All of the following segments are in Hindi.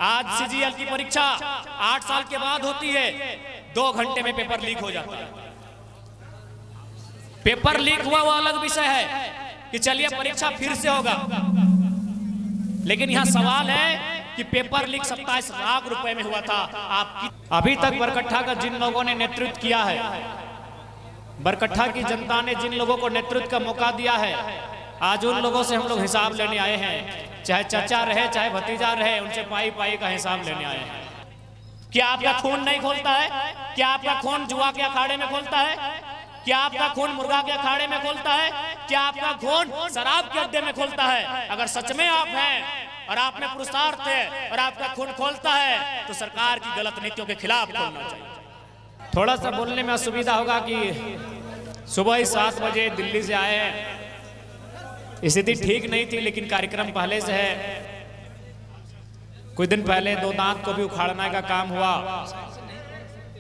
आज सीजीएल की परीक्षा 8 साल के बाद होती है, 2 घंटे में पेपर लीक हो जाता है। पेपर लीक हुआ वो अलग विषय है कि चलिए परीक्षा फिर से होगा, लेकिन यहां सवाल है कि पेपर लीक 27 लाख रुपए में हुआ था। अभी तक बरकट्ठा का जिन लोगों ने नेतृत्व किया है, बरकट्ठा की जनता ने जिन लोगों को नेतृत्व का मौका दिया है, आज उन लोगों से हम लोग हिसाब लेने आए हैं। चाहे चाचा रहे चाहे भतीजा रहे, उनसे पाई पाई का हिसाब लेने आए हैं। क्या आपका खून नहीं खोलता है? क्या आपका खून जुआ के अखाड़े में खोलता है? क्या आपका खून मुर्गा के अखाड़े में खोलता है? क्या आपका खून शराब के अड्डे में खोलता है? अगर सच में आप हैं और आप में पुरुषार्थ है और आपका खून खोलता है, तो सरकार की गलत नीतियों के खिलाफ खोलना चाहिए। थोड़ा सा बोलने में असुविधा होगा कि सुबह ही 7 बजे दिल्ली से आए हैं, स्थिति ठीक नहीं थी, लेकिन कार्यक्रम पहले से है। कुछ दिन पहले 2 दांत को भी उखाड़ने का काम हुआ।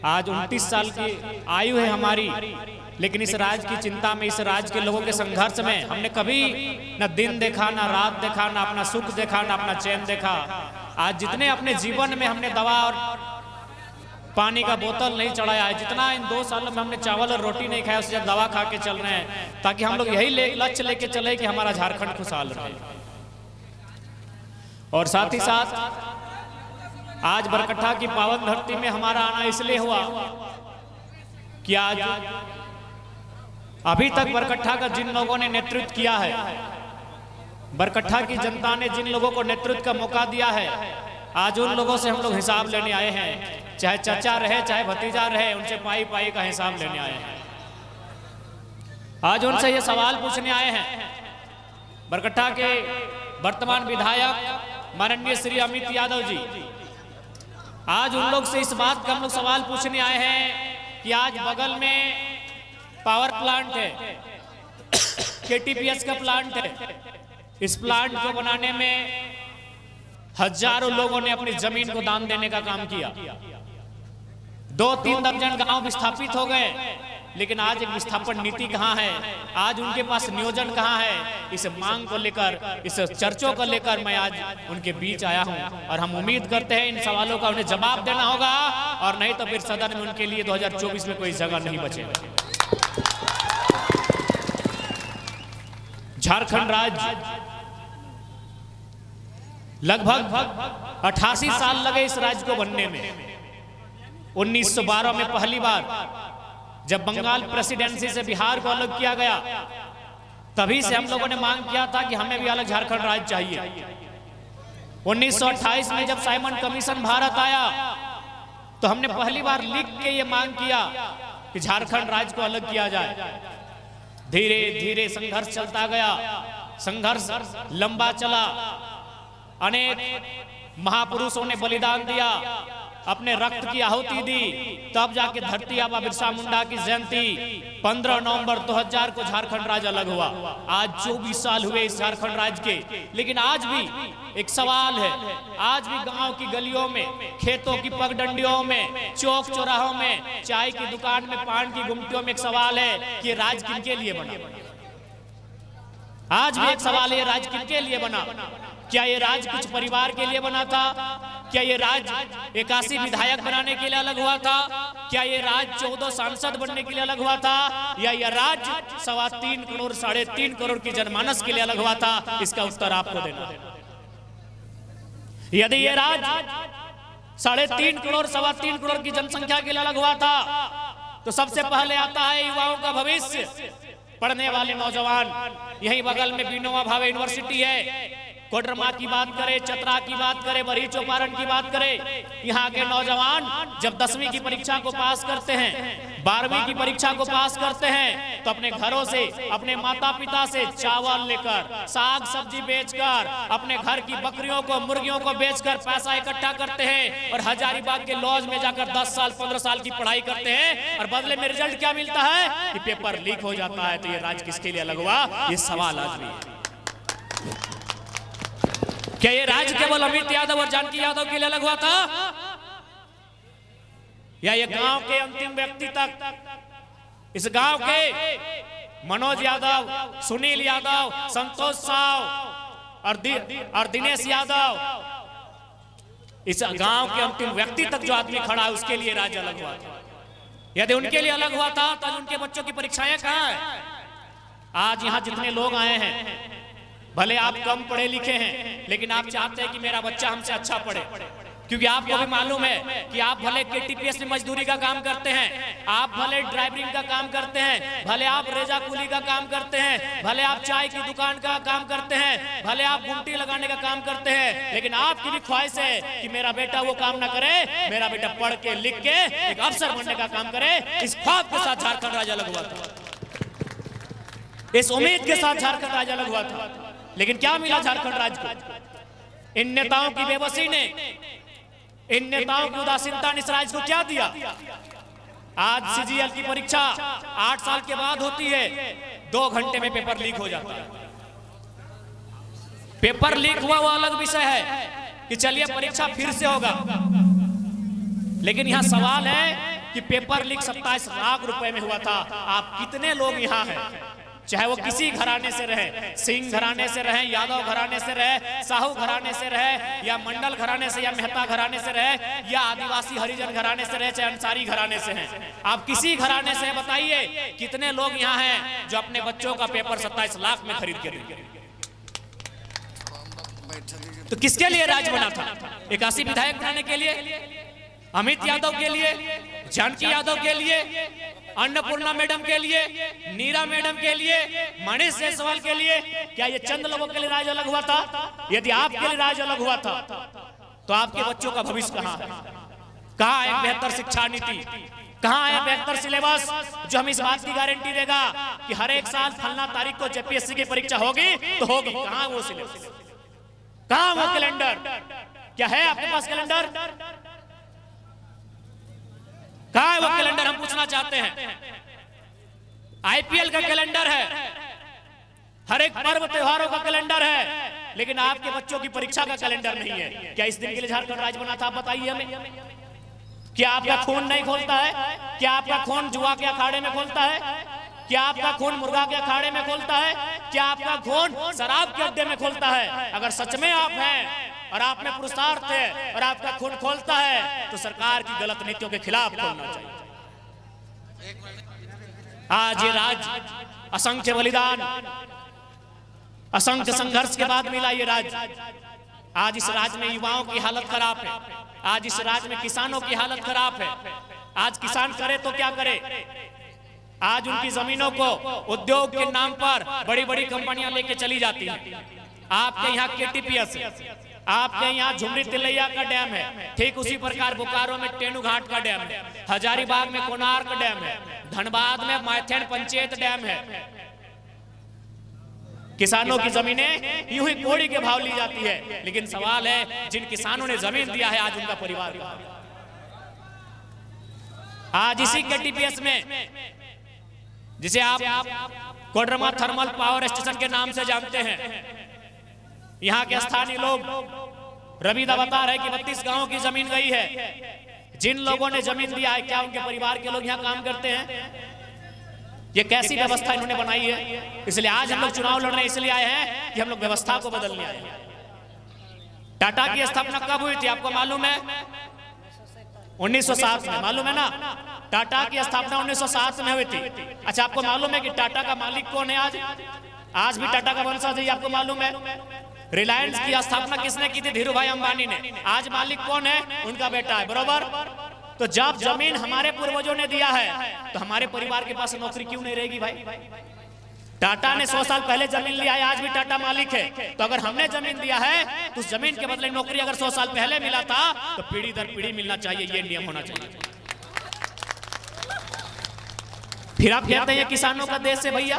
आज 29 साल की आयु है हमारी, लेकिन इस राज्य की चिंता में, इस राज्य के लोगों के संघर्ष में हमने कभी न दिन देखा, न रात देखा, न अपना सुख देखा, न अपना चैन देखा। आज जितने अपने जीवन में हमने दवा और पानी का बोतल नहीं चढ़ाया है, जितना इन 2 सालों में हमने चावल और रोटी नहीं खाया, उससे दवा खा के चल रहे हैं, ताकि हम लोग यही लक्ष्य लेके चले कि हमारा झारखंड खुशहाल रहे। और साथ ही साथ आज बरकट्ठा की पावन धरती में हमारा आना इसलिए हुआ कि आज अभी तक बरकट्ठा का जिन लोगों ने नेतृत्व किया है, बरकट्ठा की जनता ने जिन लोगों को नेतृत्व का मौका दिया है, आज उन लोगों से हम लोग हिसाब लेने आए हैं। चाहे चाचा रहे चाहे भतीजा रहे, उनसे पाई पाई का हिसाब लेने आए हैं। आज उनसे ये सवाल पूछने आए हैं। बरकट्ठा के वर्तमान विधायक माननीय श्री अमित यादव जी, आज उन लोग से इस बात का हम लोग सवाल पूछने आए हैं कि आज बगल में पावर प्लांट है, केटीपीएस का प्लांट है। इस प्लांट को बनाने में हजारों लोगों ने अपनी जमीन को दान देने का काम किया। 2-3 दर्जन गांव विस्थापित हो गए, लेकिन आज एक विस्थापन नीति कहां है? आज उनके पास नियोजन कहां है? इस मांग को लेकर, इस चर्चों को लेकर मैं आज उनके बीच आया हूं, और हम उम्मीद करते हैं इन सवालों का उन्हें जवाब देना होगा, और नहीं तो फिर सदन में उनके लिए 2024 में कोई जगह नहीं बचेगा। झारखंड राज्य लगभग 88 साल लगे इस राज्य को बनने में। 1912 में पहली बार जब बंगाल प्रेसिडेंसी से बिहार को अलग किया गया, तभी से हम लोगों ने मांग किया था कि हमें भी अलग झारखंड राज्य चाहिए। 1928 में जब साइमन कमीशन भारत आया, तो हमने पहली बार लिख के ये मांग किया कि झारखंड राज्य को अलग किया जाए। धीरे धीरे संघर्ष चलता गया, संघर्ष लंबा चला, अनेक महापुरुषों ने बलिदान दिया, अपने रक्त की आहुति दी, तब जाके धरती आबा बिरसा मुंडा की जयंती 15 नवंबर 2000 को झारखंड राज्य अलग हुआ। आज 24 साल हुए इस झारखंड राज्य के, लेकिन आज भी एक सवाल है। आज भी गांव की गलियों में, खेतों की पगडंडियों में, चौक चौराहों में, चाय की दुकान में, पान की गुमटियों में एक सवाल है कि राज्य किनके लिए बना? आज भी एक सवाल है, राज्य किनके लिए बना? क्या ये राज्य कुछ परिवार के लिए बना था? क्या ये राज्य 81 विधायक बनाने के लिए अलग हुआ था? क्या ये राज्य 14 सांसद बनने के लिए अलग हुआ था? या यह राज्य 3.25 करोड़ 3.5 करोड़ की जनमानस के लिए अलग हुआ था? इसका उत्तर आपको देना है। यदि ये राज्य 3.5 करोड़ 3.25 करोड़ की जनसंख्या के लिए अलग हुआ था, तो सबसे पहले आता है युवाओं का भविष्य, पढ़ने वाले नौजवान। यही बगल में विनोबा भावे यूनिवर्सिटी है। कोडरमा की बात करें, चतरा की बात करें, बरही चौपारण की बात करें, यहाँ के नौजवान जब 10वीं की परीक्षा को पास करते हैं, 12वीं की परीक्षा को पास करते हैं, तो अपने घरों से, अपने माता पिता से चावल लेकर, साग सब्जी बेचकर, अपने घर की बकरियों को, मुर्गियों को बेचकर पैसा इकट्ठा करते हैं, और हजारीबाग के लॉज में जाकर 10 साल 15 साल की पढ़ाई करते हैं, और बदले में रिजल्ट क्या मिलता है कि पेपर लीक हो जाता है। तो ये राज्य किसके लिए अलग हुआ? ये सवाल आज भी है। क्या ये राज्य केवल अमित यादव और जानकी यादव के लिए अलग हुआ था, या ये गांव के अंतिम व्यक्ति तक, इस गांव के मनोज यादव, सुनील यादव, संतोष साव और दिनेश यादव इस गांव के अंतिम व्यक्ति तक जो आदमी खड़ा है उसके लिए राज्य अलग हुआ था। यदि उनके लिए अलग हुआ था तो उनके बच्चों की परीक्षाएं कहाँ है? आज यहाँ जितने लोग आए हैं, भले आप कम पढ़े लिखे हैं, लेकिन आप चाहते हैं कि मेरा बच्चा हमसे अच्छा पढ़े, क्योंकि आपको भी मालूम है कि आप भले केटीपीएस में मजदूरी का काम करते हैं, आप भले ड्राइवरिंग का काम करते हैं, भले आप रेजा कुली का काम करते हैं, भले आप चाय की दुकान का काम करते हैं, भले आप गुमटी लगाने का काम करते हैं, लेकिन आपकी भी ख्वाहिश है कि मेरा बेटा वो काम ना करे, मेरा बेटा पढ़ के लिख के एक अफसर बनने का काम करे। इस ख्वाब के साथ झारखंड राज्य अलग हुआ था, इस उम्मीद के साथ झारखंड राज्य अलग हुआ था। लेकिन क्या मिला झारखंड राज्य को? इन नेताओं की बेबसी ने, इन नेताओं की उदासीनता ने इस राज्य को क्या दिया? आज सीजीएल की परीक्षा 8 साल के बाद होती है, 2 घंटे में पेपर लीक हो जाता है। पेपर लीक हुआ वो अलग विषय है कि चलिए परीक्षा फिर से होगा, लेकिन यहां सवाल है कि पेपर लीक 27 लाख रुपए में हुआ था। आप कितने लोग यहाँ हैं, चाहे वो किसी घराने से रहे, सिंह घराने से रहे, यादव घराने से रहे, साहू घराने से रहे, या मंडल घराने से, या मेहता घराने से रहे, या आदिवासी हरिजन घराने से रहे, चाहे अंसारी घराने से हैं, आप किसी घराने से बताइए कितने लोग यहाँ हैं जो अपने बच्चों का पेपर 27 लाख में खरीद के देंगे? तो किसके लिए राज बना था? 81 विधायक बनाने के लिए, अमित यादव के लिए, जानकी यादव के लिए, अन्नपूर्णा मैडम के लिए, नीरा मैडम के लिए, मनीष जायसवाल के लिए? क्या ये चंद लोगों के लिए राज्य अलग हुआ था? यदि आपके लिए राज्य अलग हुआ था तो आपके बच्चों का भविष्य कहाँ है? कहाँ है बेहतर शिक्षा नीति? कहाँ है बेहतर सिलेबस जो हम इस बात की गारंटी देगा कि हर एक साल फलना तारीख को जेपीएससी की परीक्षा होगी तो होगी? कहाँ वो सिलेबस? कहाँ वो कैलेंडर? क्या है आपके पास कैलेंडर? कहाँ है वो कैलेंडर? हम पूछना चाहते हैं। आईपीएल का कैलेंडर है, हर एक पर्व त्योहारों का कैलेंडर है, लेकिन आपके बच्चों की परीक्षा का कैलेंडर नहीं है। क्या इस दिन के लिए झारखंड राज्य बना था? आप बताइए हमें। क्या आपका खून नहीं खोलता है? क्या आपका खून जुआ के अखाड़े में खोलता है? क्या आपका खून मुर्गा के अखाड़े में खोलता है? क्या आपका खून शराब के अड्डे में खोलता है? अगर सच में आप हैं और आप में पुरुषार्थ है और आपका खून खोलता है तो सरकार की गलत नीतियों के खिलाफ खोलना चाहिए। आज ये राज्य असंख्य बलिदान, असंख्य संघर्ष के बाद मिला ये राज्य। आज इस राज्य में युवाओं की हालत खराब है, आज इस राज्य में किसानों की हालत खराब है। आज किसान करे तो क्या करे? आज उनकी जमीनों को उद्योग के नाम पर बड़ी बड़ी कंपनियां लेके चली जाती हैं। आपके यहाँ केटीपीएस है, आपके यहाँ झुमरी तिलैया का डैम है, ठीक उसी प्रकार बोकारो में टेनू घाट का डैम है, हजारीबाग में कोणार्क डैम है, धनबाद में मैथन पंचायत डैम है। किसानों की जमीनें यूं ही कोड़ी के भाव ली जाती है, लेकिन सवाल है जिन किसानों ने जमीन दिया है आज उनका परिवार कहां है? आज इसी केटीपीएस में, जिसे आप कोडरमा थर्मल पावर स्टेशन के नाम से जानते हैं, यहाँ के स्थानीय लोग रविदा बता रहे कि 32 गांवों की जमीन गई है। जिन लोगों ने जमीन दिया है क्या उनके परिवार के लोग यहाँ काम करते हैं? ये कैसी व्यवस्था इन्होंने बनाई है? इसलिए आज हम लोग चुनाव लड़ने इसलिए आए हैं कि हम लोग व्यवस्था को बदलने आए हैं। टाटा की स्थापना कब हुई थी आपको मालूम है? 1907 में, मालूम है ना? टाटा की स्थापना 1907 में हुई थी। अच्छा, आपको मालूम है कि टाटा का मालिक कौन है? आज भी टाटा का वंशज है, आपको मालूम है? रिलायंस की स्थापना किसने की थी? धीरूभाई अंबानी ने। आज मालिक कौन है? उनका बेटा है, बरोबर? तो जब जमीन हमारे पूर्वजों ने दिया है तो हमारे परिवार के पास नौकरी क्यों नहीं रहेगी भाई? टाटा ने 100 साल पहले जमीन लिया है, आज भी टाटा मालिक है। तो अगर हमने जमीन दिया है तो उस जमीन के बदले नौकरी अगर 100 साल पहले मिला था तो पीढ़ी दर पीढ़ी मिलना चाहिए, ये नियम होना चाहिए। फिर आप कहते हैं किसानों का देश है भैया,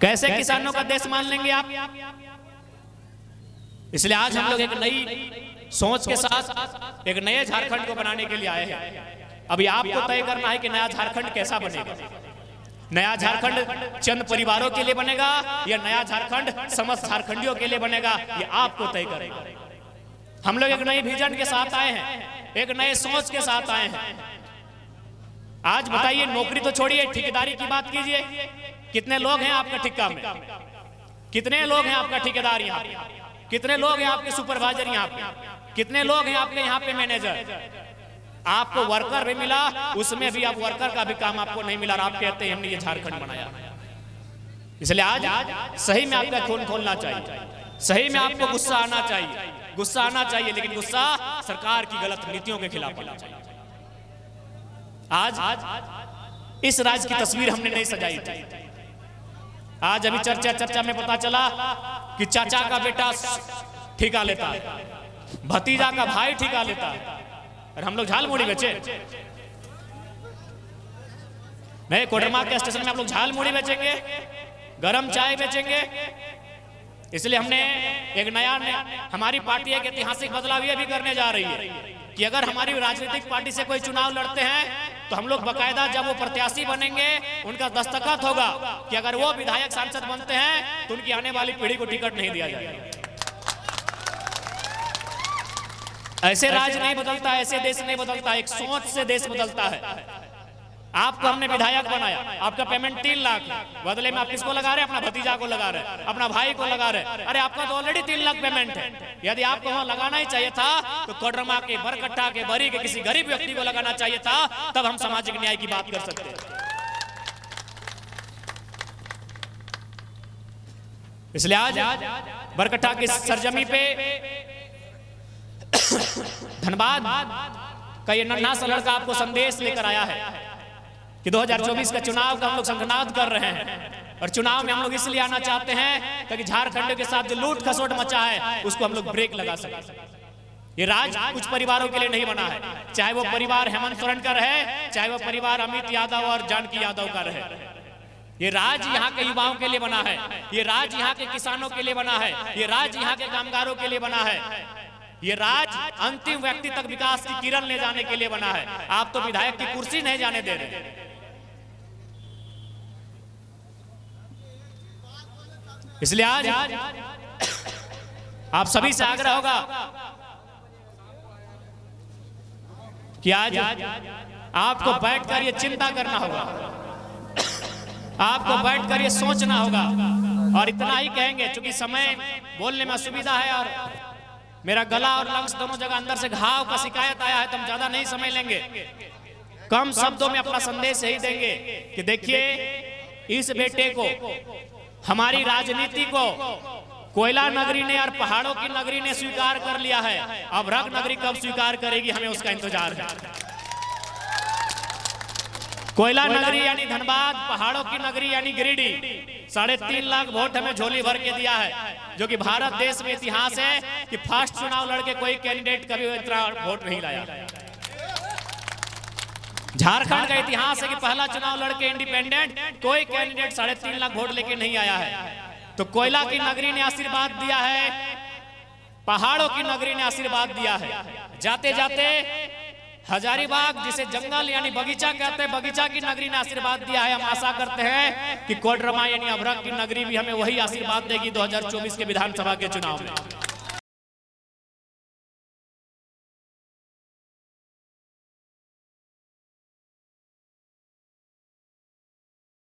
कैसे किसानों का देश मान लेंगे आप? इसलिए आज हम लोग एक नई सोच के साथ एक नए झारखंड को बनाने के लिए आए हैं। अभी आपको तय करना है कि नया झारखंड कैसा बनेगा। नया झारखंड चंद परिवारों के लिए बनेगा या नया झारखंड समस्त झारखंडियों के लिए बनेगा, ये आपको तय करेगा। हम लोग एक नए विजन के साथ आए हैं, एक नए सोच के साथ आए हैं। आज बताइए, नौकरी तो छोड़िए, ठेकेदारी की बात कीजिए। कितने लोग हैं आपका ठिक्का में? कितने लोग हैं आपका ठेकेदार यहाँ? कितने लोग हैं आपके सुपरवाइजर यहाँ पे? कितने लोग हैं आपके यहाँ पे मैनेजर? आपको वर्कर भी मिला, उसमें भी आप वर्कर का भी काम आपको नहीं मिला और आप कहते हैं हमने ये झारखंड बनाया। इसलिए आज सही में आपका खून खोलना चाहिए, सही में आपको गुस्सा आना चाहिए, गुस्सा आना चाहिए, लेकिन गुस्सा सरकार की गलत नीतियों के खिलाफ आना चाहिए। आज इस राज्य की तस्वीर हमने नहीं सजाई थी। आज अभी चर्चा में पता चला कि चाचा का बेटा ठिका लेता है, भतीजा का भाई ठिका लेता है, और हम लोग झालमुड़ी बेचे। नहीं, कोडरमा के स्टेशन में आप लोग झालमुड़ी बेचेंगे, गरम चाय बेचेंगे। इसलिए हमने एक नया हमारी पार्टी एक ऐतिहासिक बदलाव ये भी करने जा रही है कि अगर हमारी राजनीतिक पार्टी से कोई चुनाव लड़ते हैं तो हम लोग बकायदा जब वो प्रत्याशी बनेंगे उनका दस्तखत होगा कि अगर वो विधायक सांसद बनते हैं तो उनकी आने वाली पीढ़ी को टिकट नहीं दिया जाएगा। ऐसे राज्य नहीं बदलता, ऐसे देश नहीं बदलता, एक सोच से देश बदलता है। आपको हमने विधायक बनाया, आपका पेमेंट 3 लाख, बदले में आप किसको लगा रहे हैं? अपना भतीजा को लगा रहे, अपना भाई को लगा रहे। अरे आपका तो ऑलरेडी 3 लाख पेमेंट है। यदि आपको वहां लगाना ही चाहिए था तो कोडरमा के, बरकट्टा के, बरी के किसी गरीब व्यक्ति को लगाना चाहिए था, तब हम सामाजिक न्याय की बात कर सकते हैं। इसलिए आज बरकट्टा की सरजमी पे धनबाद का ये नन्हा सा लड़का आपको संदेश लेकर आया है कि 2024 का चुनाव का हम लोग संगनाद कर रहे हैं, और चुनाव में हम लोग इसलिए आना चाहते हैं ताकि झारखंड के साथ जो लूट खसोट मचा है उसको हम लोग ब्रेक लगा सकें। ये राज कुछ परिवारों के लिए नहीं बना है, चाहे वो परिवार हेमंत सोरेन का रहे, चाहे वो परिवार अमित यादव और जानकी यादव का रहे। ये राज यहाँ के युवाओं के लिए बना है, ये राज यहाँ के किसानों के लिए बना है, ये राज यहाँ के कामगारों के लिए बना है, ये राज अंतिम व्यक्ति तक विकास की किरण ले जाने के लिए बना है। आप तो विधायक की कुर्सी नहीं जाने दे रहे। इसलिए आज आप सभी से आग्रह होगा कि आज आपको बैठकर ये चिंता करना होगा, आपको बैठकर ये सोचना होगा। और इतना ही कहेंगे, क्योंकि समय बोलने में असुविधा है और मेरा गला और लंग्स दोनों जगह अंदर से घाव का शिकायत आया है, तो हम ज्यादा नहीं समय लेंगे। कम शब्दों में अपना संदेश यही देंगे कि देखिए, इस बेटे को, हमारी राजनीति को कोयला नगरी ने और पहाड़ों की नगरी ने स्वीकार कर लिया है। अब रग नगरी कब स्वीकार करेगी, हमें उसका इंतजार है। कोयला नगरी यानी धनबाद, पहाड़ों की नगरी यानी गिरिडीह 3.5 लाख वोट हमें झोली भर के दिया है, जो कि भारत देश में इतिहास है कि फर्स्ट चुनाव लड़के कोई कैंडिडेट कभी इतना वोट नहीं लाया। झारखंड का इतिहास है कि पहला चुनाव लड़के इंडिपेंडेंट कोई कैंडिडेट 3.5 लाख वोट लेके नहीं आया है। तो कोयला की नगरी ने आशीर्वाद दिया है, पहाड़ों की नगरी ने आशीर्वाद दिया है। जाते जाते हजारीबाग, जिसे जंगल यानी बगीचा कहते हैं, बगीचा की नगरी ने आशीर्वाद दिया है। हम आशा करते हैं कि कोडरमा यानी अभ्रक की नगरी भी हमें वही आशीर्वाद देगी 2024 के विधानसभा के चुनाव में।